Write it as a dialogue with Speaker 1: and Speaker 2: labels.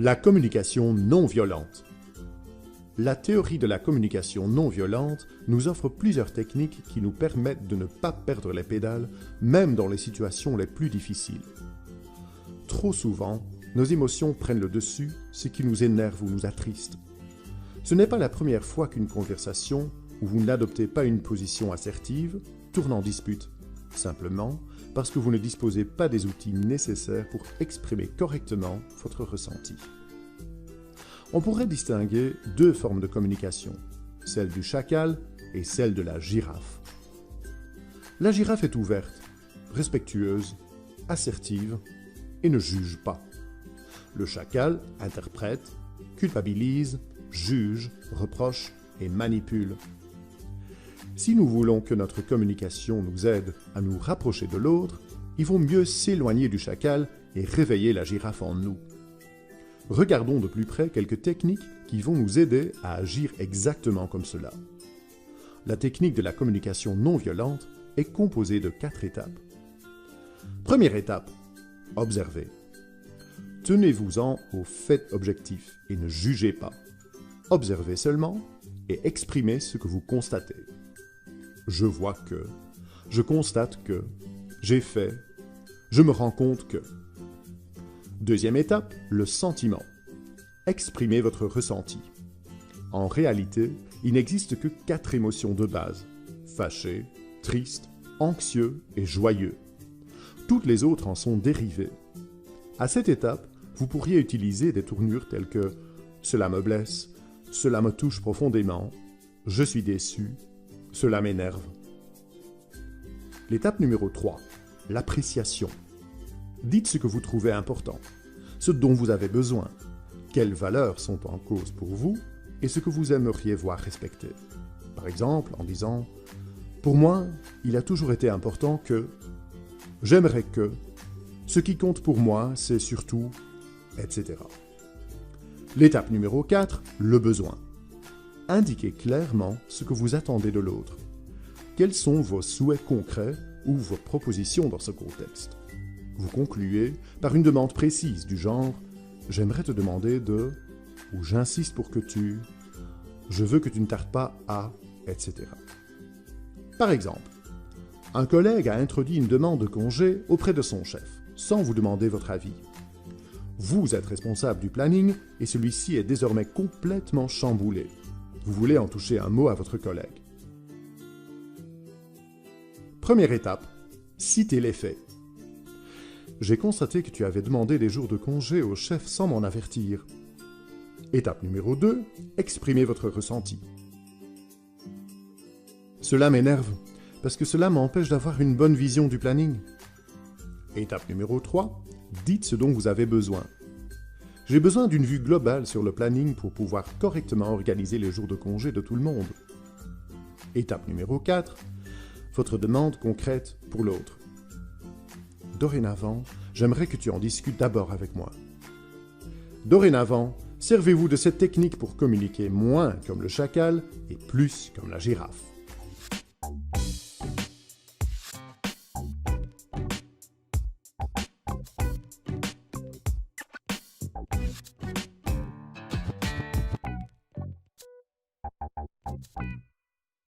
Speaker 1: La communication non violente. La théorie de la communication non violente nous offre plusieurs techniques qui nous permettent de ne pas perdre les pédales, même dans les situations les plus difficiles. Trop souvent, nos émotions prennent le dessus, ce qui nous énerve ou nous attriste. Ce n'est pas la première fois qu'une conversation, où vous n'adoptez pas une position assertive, tourne en dispute, simplement parce que vous ne disposez pas des outils nécessaires pour exprimer correctement votre ressenti. On pourrait distinguer deux formes de communication, celle du chacal et celle de la girafe. La girafe est ouverte, respectueuse, assertive et ne juge pas. Le chacal interprète, culpabilise, juge, reproche et manipule. Si nous voulons que notre communication nous aide à nous rapprocher de l'autre, il vaut mieux s'éloigner du chacal et réveiller la girafe en nous. Regardons de plus près quelques techniques qui vont nous aider à agir exactement comme cela. La technique de la communication non violente est composée de 4 étapes. Première étape, observez. Tenez-vous-en aux faits objectifs et ne jugez pas. Observez seulement et exprimez ce que vous constatez. Je vois que, je constate que, j'ai fait, je me rends compte que. Deuxième étape, le sentiment. Exprimez votre ressenti. En réalité, il n'existe que 4 émotions de base: fâché, triste, anxieux et joyeux. Toutes les autres en sont dérivées. À cette étape, vous pourriez utiliser des tournures telles que « cela me blesse »,« cela me touche profondément »,« je suis déçu »,« cela m'énerve ». L'étape numéro 3, l'appréciation. Dites ce que vous trouvez important, ce dont vous avez besoin, quelles valeurs sont en cause pour vous et ce que vous aimeriez voir respecté. Par exemple, en disant « Pour moi, il a toujours été important que… j'aimerais que… ce qui compte pour moi, c'est surtout… » etc. L'étape numéro 4, le besoin. Indiquez clairement ce que vous attendez de l'autre. Quels sont vos souhaits concrets ou vos propositions dans ce contexte? Vous concluez par une demande précise du genre « j'aimerais te demander de… » ou « j'insiste pour que tu… » « je veux que tu ne tardes pas à… » etc. Par exemple, un collègue a introduit une demande de congé auprès de son chef, sans vous demander votre avis. Vous êtes responsable du planning et celui-ci est désormais complètement chamboulé. Vous voulez en toucher un mot à votre collègue. Première étape, citez les faits. J'ai constaté que tu avais demandé des jours de congé au chef sans m'en avertir. Étape numéro 2, exprimez votre ressenti. Cela m'énerve, parce que cela m'empêche d'avoir une bonne vision du planning. Étape numéro 3, dites ce dont vous avez besoin. J'ai besoin d'une vue globale sur le planning pour pouvoir correctement organiser les jours de congé de tout le monde. Étape numéro 4, votre demande concrète pour l'autre. Dorénavant, j'aimerais que tu en discutes d'abord avec moi. Dorénavant, servez-vous de cette technique pour communiquer moins comme le chacal et plus comme la girafe.